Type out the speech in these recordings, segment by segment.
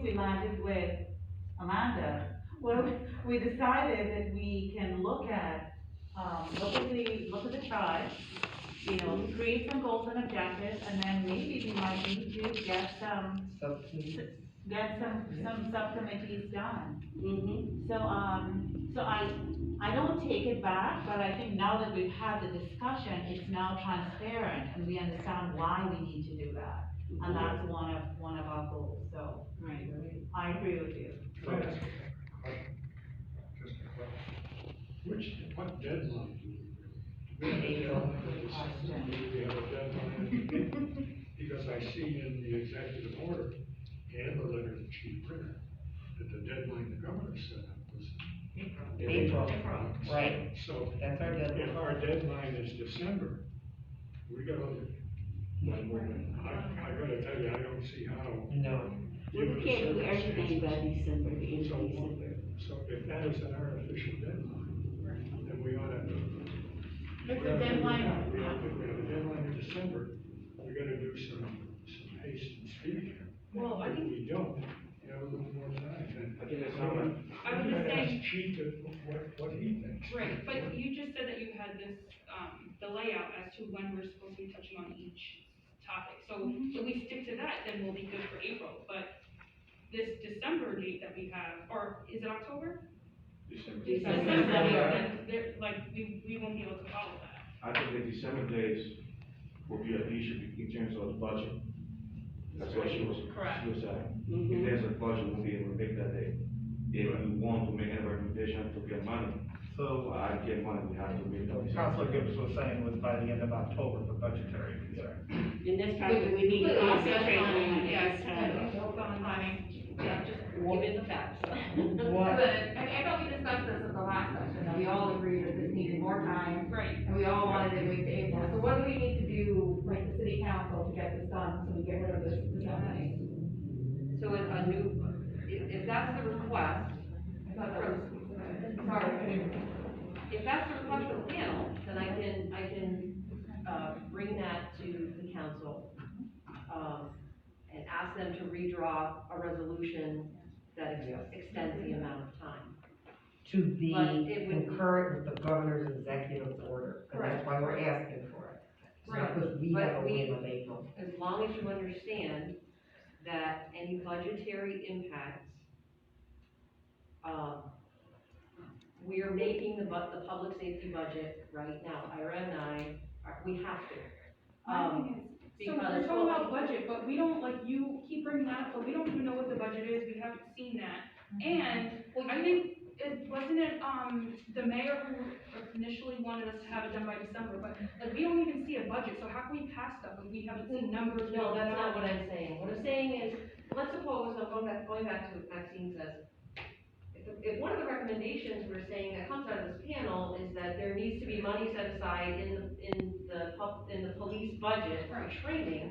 we landed with Amanda, well, we decided that we can look at the tribe, you know, create some goals and objectives, and then maybe we might need to get some subcommittees done. Mm-hmm. So I don't take it back, but I think now that we've had the discussion, it's now transparent, and we understand why we need to do that. And that's one of our goals, so. Right. I agree with you. Can I ask a question? Just a question. What deadline do we have? Do we have a deadline? Because I see in the executive order and the letter that Chief Ritter, that the deadline the governor set up was April. Right. So That's our deadline. if our deadline is December, I gotta tell you, I don't see how. No. Well, we can't do everything by December, the end of December. So if that is an artificial deadline, then we ought to. It's a deadline. We have a deadline in December, we gotta do some haste and speed here. Well, I If think- we don't, you have a little more time, then. I think it's summer. I was just saying- Ask Chief what he thinks. Right, but you just said that you had this, the layout as to when we're supposed to be touching on each topic. So if we stick to that, then we'll be good for April, but this December date that we have, or is it October? December. Then there, like, we won't be able to follow that. I think the December dates will be an issue in terms of the budget. That's what she was saying. Mhm. If there's a budget, we'll be able to make that day. If we want to make any recommendation to get money, So, I get money, we have to make that. Councilor Gibbs was saying was by the end of October for budgetary concerns. And that's probably what we need to concentrate on Yes. next time. Yeah, just Give it the facts. What? But, I thought we discussed this at the last session, that we all agreed that this needed more time, Right. and we all wanted to wait to April. So what do we need to do, like the city council, to get this done, so we get rid of this money? So a new, if that's the request, I thought that was, sorry. if that's the request from the panel, then I can, bring that to the council, and ask them to redraw a resolution that extends the amount of time. To be But it would- concurrent with the governor's executive order, and that's why we're asking for it. It's not because we But have a we- win of April. As long as you understand that any budgetary impacts, we are making the public safety budget right now, Ira and I, we have to. My thing is, so Because, we're talking about budget, but we don't, like, you keep bringing that up, but we don't even know what the budget is, we haven't seen that. And, I think, wasn't it, the mayor who initially wanted us to have it done by December, but, like, we don't even see a budget, so how can we pass stuff if we haven't seen numbers? we No, don't that's know? not what I'm saying. What I'm saying is, let's suppose, I'm going back to what Maxine says. If one of the recommendations we're saying that comes out of this panel is that there needs to be money set aside in the police budget for training,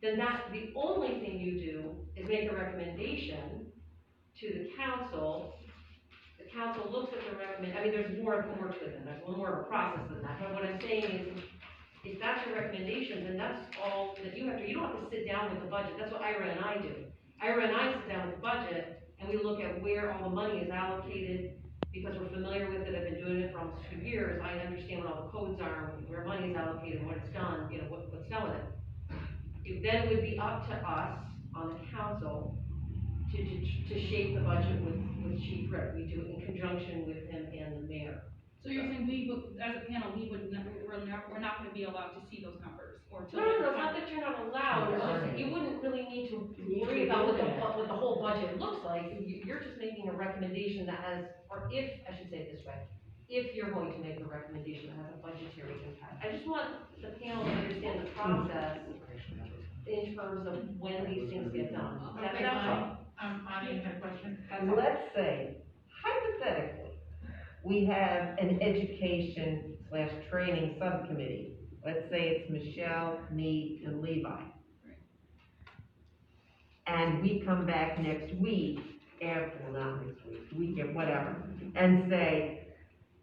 then that's the only thing you do is make a recommendation to the council. The council looks at the there's more to it than that, there's a little more of a process than that, but what I'm saying is, if that's your recommendation, then that's all that you have to, you don't have to sit down with the budget, that's what Ira and I do. Ira and I sit down with the budget, and we look at where all the money is allocated, because we're familiar with it, I've been doing it for almost 2 years, I understand what all the codes are, where money is allocated, what it's done, what's done with it. Then it would be up to us, on the council, to shape the budget with Chief Rick, we do it in conjunction with him and the mayor. So you're saying as a panel, we're not gonna be allowed to see those numbers, or to? No, it's not that you're not allowed, it's just that you wouldn't really need to worry about what the whole budget looks like. You're just making a recommendation that has, or if, I should say it this way, if you're going to make a recommendation that has a budgetary impact. I just want the panel to understand the process in terms of when these things get done. That's all. Ani had a question? Let's say, hypothetically, we have an education/training subcommittee. Let's say it's Michelle, me, and Levi. And we come back next week, not next week, weekend, whatever, and say,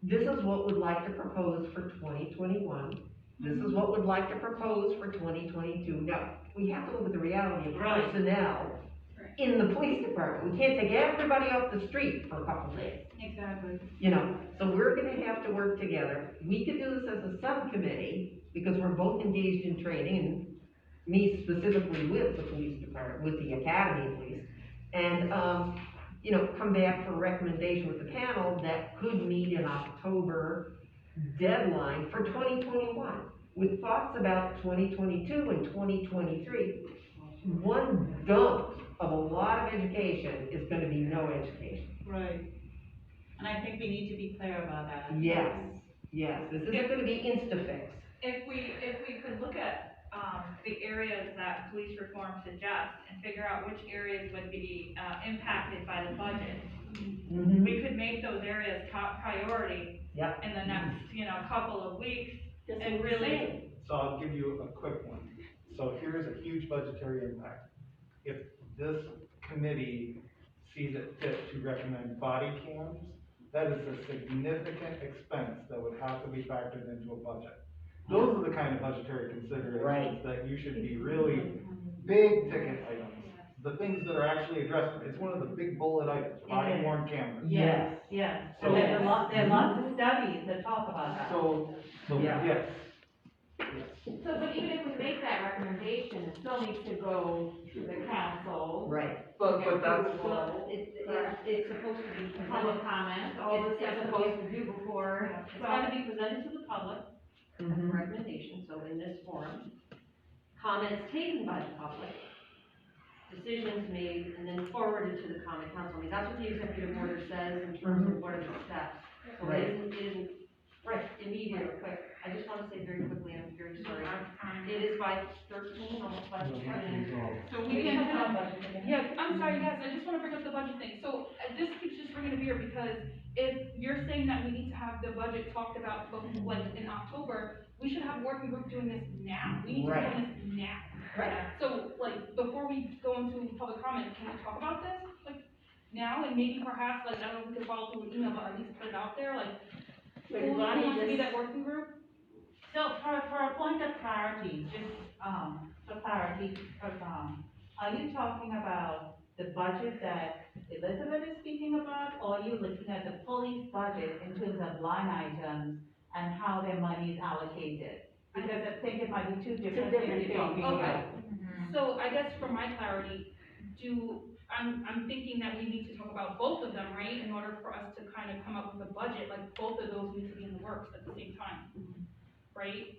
this is what we'd like to propose for 2021. This is what we'd like to propose for 2022. Now, we have to look at the reality of Right. personnel in the police department. We can't take everybody off the street for a couple days. Exactly. You know, so we're gonna have to work together. We could do this as a subcommittee, because we're both engaged in training, and me specifically with the police department, with the academy at least. And, you know, come back for a recommendation with the panel that could meet in October deadline for 2021, with thoughts about 2022 and 2023. One dump of a lot of education is gonna be no education. Right. And I think we need to be clear about that. Yes, yes, this isn't gonna be insta-fix. If we could look at, the areas that police reform suggests and figure out which areas would be, impacted by the budget, Mhm. we could make those areas top priority Yep. in the next, couple of weeks, That's and what we're really, saying. So I'll give you a quick one. So here's a huge budgetary impact. If this committee sees it fit to recommend body cams, that is a significant expense that would have to be factored into a budget. Those are the kind of budgetary considerations Right. that you should be really, big ticket items. The things that are actually addressed, it's one of the big bullet items, body worn cameras. Yes, yes. So- And there's there are lots of studies that talk about that. So, Yeah. yes. So, but even if we make that recommendation, it still needs to go to the council. Right. But that's, It's supposed to be Public comment, all this is supposed to do before. It's gotta be presented to the public as a Mhm. recommendation, so in this forum, comments taken by the public, decisions made, and then forwarded to the common council. I mean, that's what the executive order says in terms of what are the steps. So Right. it isn't, right, immediate or quick. I just wanna say very quickly, I'm very sorry. It is 5:13, almost 5:13. So we can yeah, I'm sorry, guys, I just wanna bring up the budget thing. So, this keeps just bringing up here, because if you're saying that we need to have the budget talked about, like, in October, we should have a working group doing this now. We need to be Right. doing this now. Right. So, like, before we go into public comment, can we talk about this, like, now, and maybe perhaps, like, I don't know if we could follow through with email, but at least put it out there, like, who Like, wants Ronnie to be just- that working group? So for a point of clarity, just, for clarity, are you talking about the budget that Elizabeth is speaking about? Or are you looking at the police budget in terms of line items and how their money is allocated? Because I think it might be two different different things you're talking things. about. So I guess for my clarity, I'm thinking that we need to talk about both of them, right? In order for us to kind of come up with a budget, like, both of those need to be in the works at the same time, right?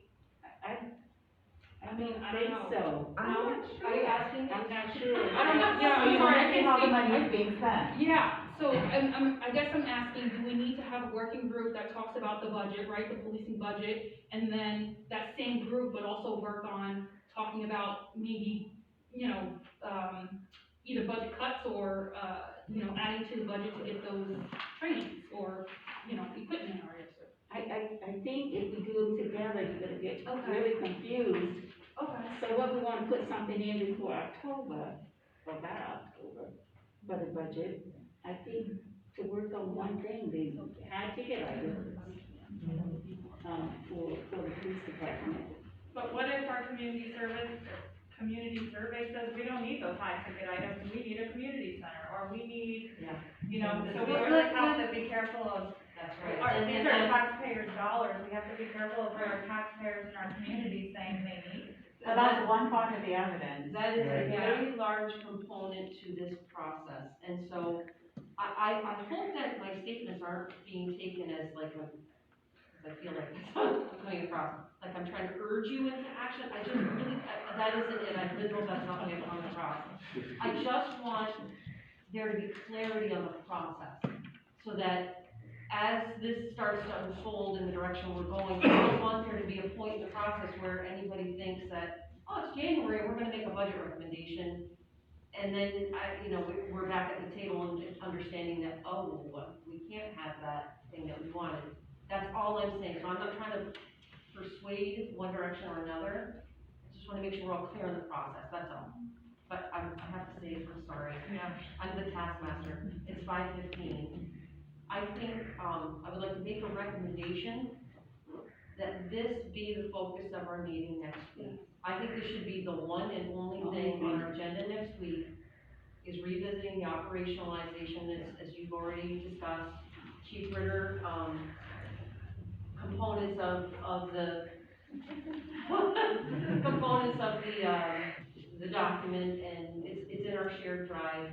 I mean, don't I don't think know. so. How much are you asking? I'm not sure. I don't know, yeah, So I'm you sorry, wanna I see how the can't money see. is being spent? Yeah, so I guess I'm asking, do we need to have a working group that talks about the budget, right, the policing budget? And then that same group would also work on talking about maybe, either budget cuts or, adding to the budget to get those trainings or, equipment or. I think if we do them together, you're gonna get Okay. really confused. Okay. So what we wanna put something in before October, or by October, for the budget, I think to work on one thing, the high ticket items, for the police department. but what if our community survey says we don't need those high ticket items, we need a community center, or we need, so we really have to be careful of, That's right. these are taxpayers' dollars, we have to be careful of what our taxpayers in our community saying they need. So that's one part of the evidence. That is a Right. very large component to this process, and so I hope that my statements aren't being taken as like I feel like that's how I'm coming across, like I'm trying to urge you into action. I just really, that isn't it, I literally, that's not what I'm coming across. I just want there to be clarity on the process, so that as this starts to unfold in the direction we're going, I don't want there to be a point in the process where anybody thinks that, oh, it's January, we're gonna make a budget recommendation, and then we're back at the table and understanding that, oh, we can't have that thing that we wanted. That's all I'm saying, so I'm not trying to persuade one direction or another, I just wanna make sure we're all clear on the process, that's all. But I have to say, I'm sorry, I'm the taskmaster, it's 5:15. I think, I would like to make a recommendation that this be the focus of our meeting next week. I think this should be the one and only thing on our agenda next week, is revisiting the operationalization, as you've already discussed. Chief Ritter, components of the, components of the document, and it's in our shared drive.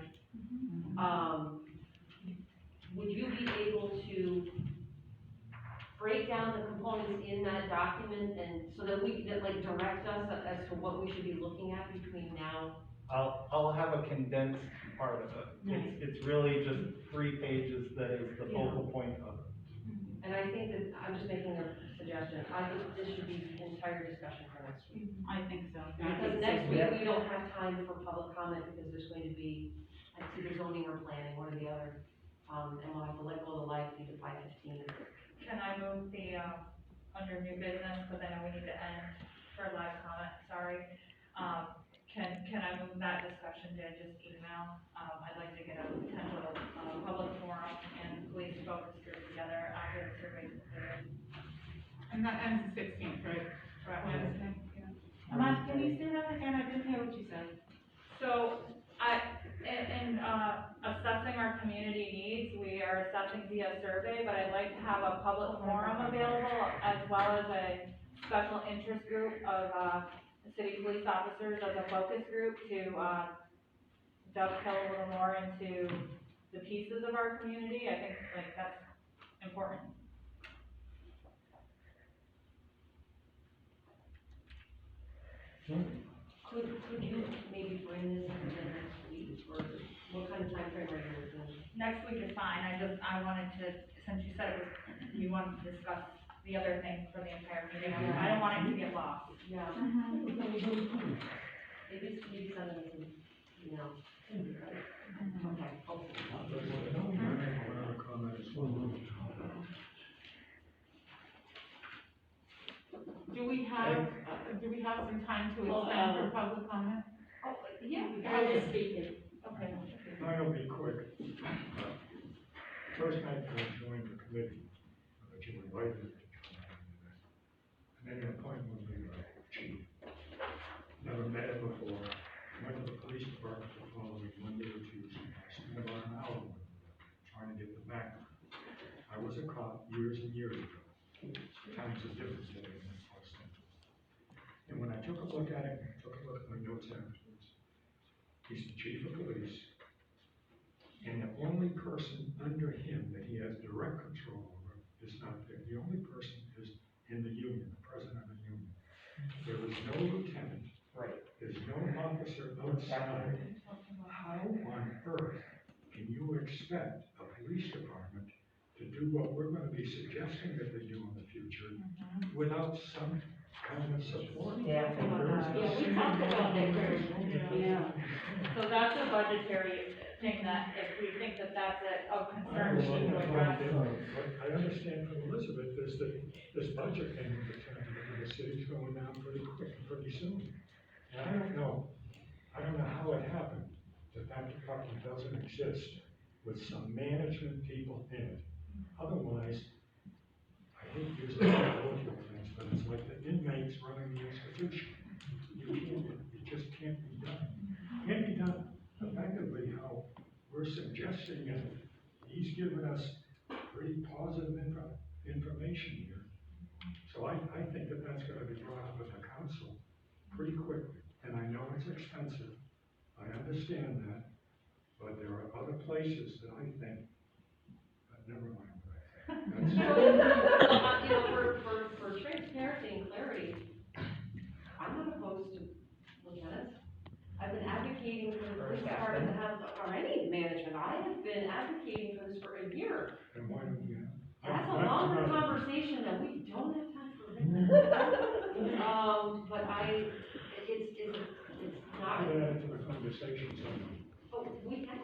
Would you be able to break down the components in that document, and so that like direct us as to what we should be looking at between now? I'll have a condensed part of it. It's really just 3 pages that is the focal point of it. And I think that, I'm just making a suggestion, I think this should be the entire discussion for next week. I think so. Because next week, we don't have time for public comment, because there's going to be, like, either zoning or planning, one or the other. And we'll have to let go of the live feed at 5:15. Can I move the, under new business, because I know we need to end for live comment, sorry. Can I move that discussion to just email? I'd like to get a potential, public forum and police focus group together after the survey is completed. And that ends the 16th, right? Correct. Wednesday? Yeah. Amanda, can you say that again? I didn't hear what you said. So, in assessing our community needs, we are assessing via survey, but I'd like to have a public forum available, as well as a special interest group of, city police officers as a focus group to, dovetail a little more into the pieces of our community. I think, like, that's important. Could you maybe bring this in the next week, or what kind of time frame are you looking? Next week is fine, I wanted to, since you said it was, you wanted to discuss the other things for the entire meeting, I don't want it to get lost. Yeah. Maybe send them some, you know. Okay, Do we have some time to extend for public comment? Oh, yeah. I was speaking. Okay. I'll be quick. First night I joined the committee, that you invited me to come in, and then you appointed me chief. Never met him before, went to the police department the following Monday or Tuesday, I spent about an hour with them, trying to get the background. I was a cop years and years ago, times are different today than it was then. And when I took a look at it, took a look at my notes afterwards, he's the chief of police, and the only person under him that he has direct control over is not there. The only person is in the union, the president of the union. There is no lieutenant. Right. There's no officer outside. How on earth can you expect a police department to do what we're gonna be suggesting that they do in the future without some kind of support? Yeah. We talked about that very, yeah. So that's a budgetary thing that if we think that that's of concern, we need to address. What I understand from Elizabeth is that this budget payment that's going to be in the city's going down pretty quick, pretty soon. And I don't know how it happened that department doesn't exist with some management people in it. Otherwise, I hate using political things, but it's like the inmates running the institution. It just can't be done. Can't be done effectively how we're suggesting it. He's given us pretty positive information here. So I think that that's gonna be brought up at the council pretty quickly. And I know it's expensive, I understand that, but there are other places that I think, never mind what I think. You know, for transparency and clarity, I'm not opposed to lieutenants. I've been advocating for the police department to have, or any management, I have been advocating for this for a year. And why don't we have? That's a longer conversation that we don't have time for. But it's not. Put that into the conversation somehow. Oh, we have.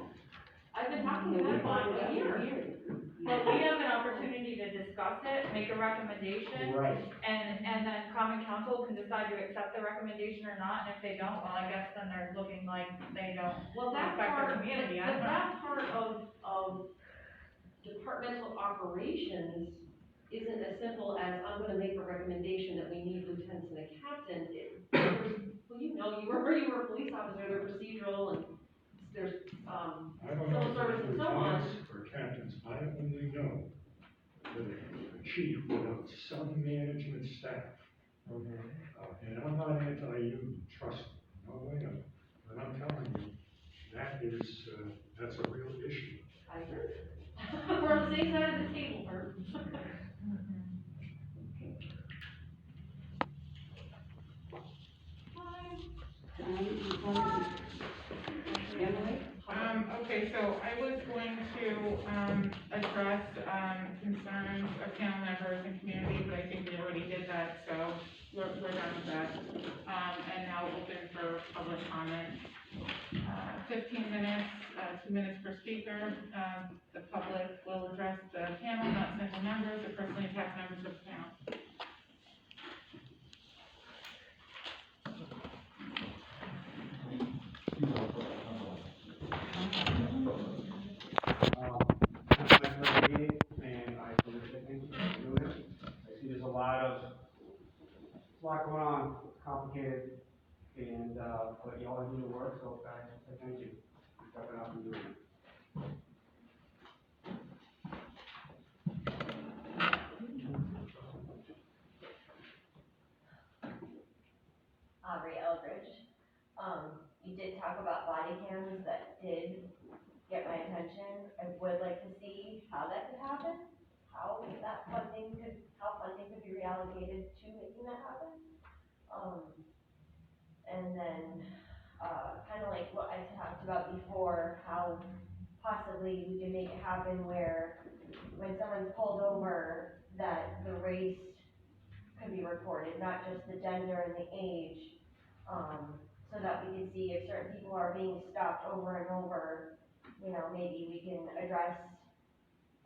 I've been talking about it for a year. But we have an opportunity to discuss it, make a recommendation. Right. And then common council can decide to accept the recommendation or not, and if they don't, well, I guess then they're looking like they don't respect their community, I don't know. That part of departmental operations isn't as simple as, I'm gonna make a recommendation that we need lieutenants and a captain. Well, you know, you were a police officer, they're procedural and there's, I don't know civil if service it's and so on. lieutenants or captains, I only know that a chief without some management staff, and I'm not anti-union, trust me, no way, but I'm telling you, that is, that's a real issue. I agree. We're on the same side of the table, Bert. Okay, so I was going to, address, concerns of panel members and community, but I think we already did that, so we're done with that. And now open for public comment. 15 minutes, 2 minutes per speaker. The public will address the panel, not single members, or personally attacked members of the panel. It's my first meeting, and I think it's doing it. I see there's a lot going on, complicated, and, but y'all are doing the work, so I just say thank you for stepping up and doing it. Aubrey Eldridge. You did talk about body cams that did get my attention. I would like to see how that could happen, how funding could be reallocated to making that happen. And then, kind of like what I talked about before, how possibly we can make it happen where when someone's pulled over, that the race could be recorded, not just the gender and the age, so that we can see if certain people are being stopped over and over, maybe we can address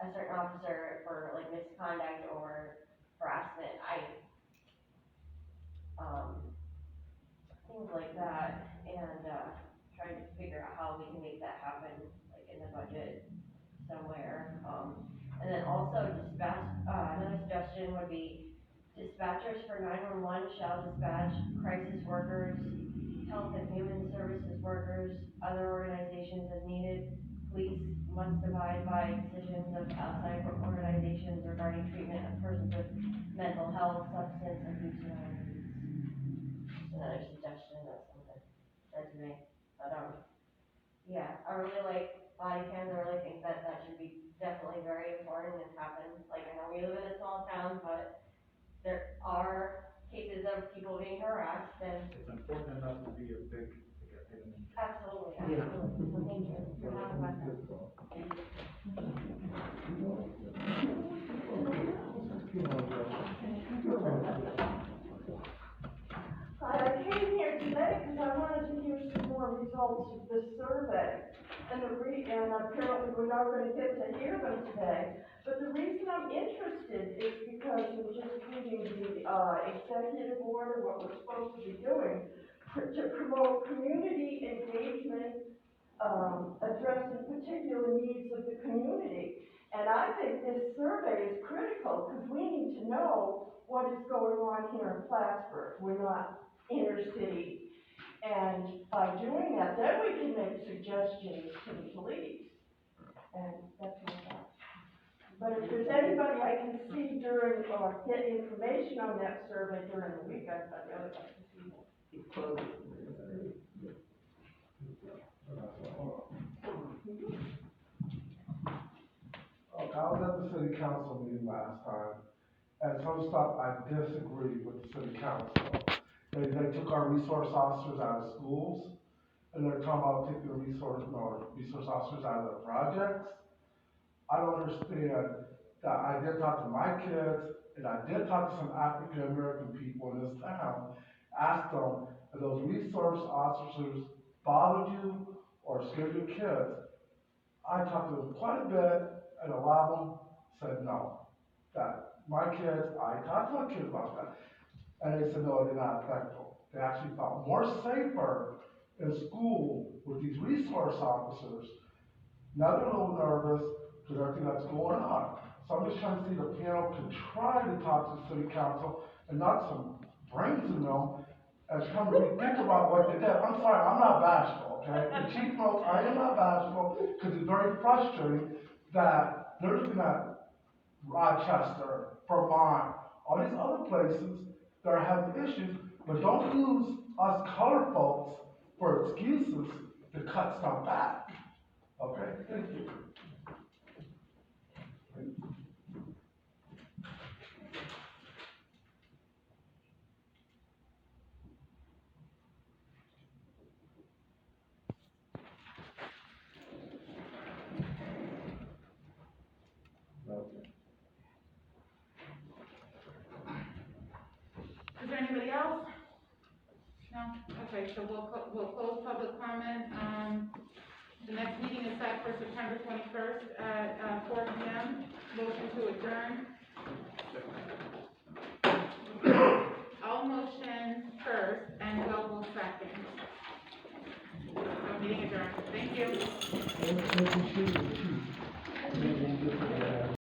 a certain officer for like misconduct or harassment, things like that, and, trying to figure out how we can make that happen, like in the budget somewhere, and then also another suggestion would be dispatchers for 911 shall dispatch crisis workers, health and human services workers, other organizations as needed. Police must abide by decisions of outside organizations regarding treatment of persons with mental health, substance abuse, and other needs. Another suggestion, that's something that's me, but, yeah, I really like body cams. I really think that should be definitely very important and happen. Like, I know we live in a small town, but there are cases of people being harassed, and It's important enough to be a big, absolutely, Yeah. absolutely. So thank you for having us. I came here today because I wanted to hear some more results of this survey. And apparently we're not going to get to hear them today. But the reason I'm interested is because in just reading the executive order, what we're supposed to be doing, to promote community engagement, addressing particular needs of the community. And I think this survey is critical because we need to know what is going on here in Plattsburgh. We're not inner city. And by doing that, then we can make suggestions to the police. And that's my thought. But if there's anybody I can see during, or get information on that survey during the week, I'd really like to see them. Okay, I was at the city council meeting last time, and first off, I disagree with the city council. They took our resource officers out of schools, and they're talking about taking the resource officers out of their projects. I don't understand that. I did talk to my kids, and I did talk to some African American people in this town, asked them, if those resource officers bothered you or scared your kids? I talked to them quite a bit, and a lot of them said no. That my kids, I talked to my kids about that, and they said no, they're not effective. They actually felt more safer in school with these resource officers. Now they're a little nervous because everything that's going on. So I'm just trying to see the panel could try to talk to the city council and not some brains in them and come to think about what they did. I'm sorry, I'm not bashful, okay? The chief knows I am not bashful, because it's very frustrating that they're looking at Rochester, Vermont, all these other places that are having issues, but don't use us colored folks for excuses to cut stuff back. Okay, thank you. Is there anybody else? No? Okay, so we'll close public comment. The next meeting is set for September 21st at 4 p.m. Motion to adjourn. All motion first and Will second. So meeting adjourned. Thank you.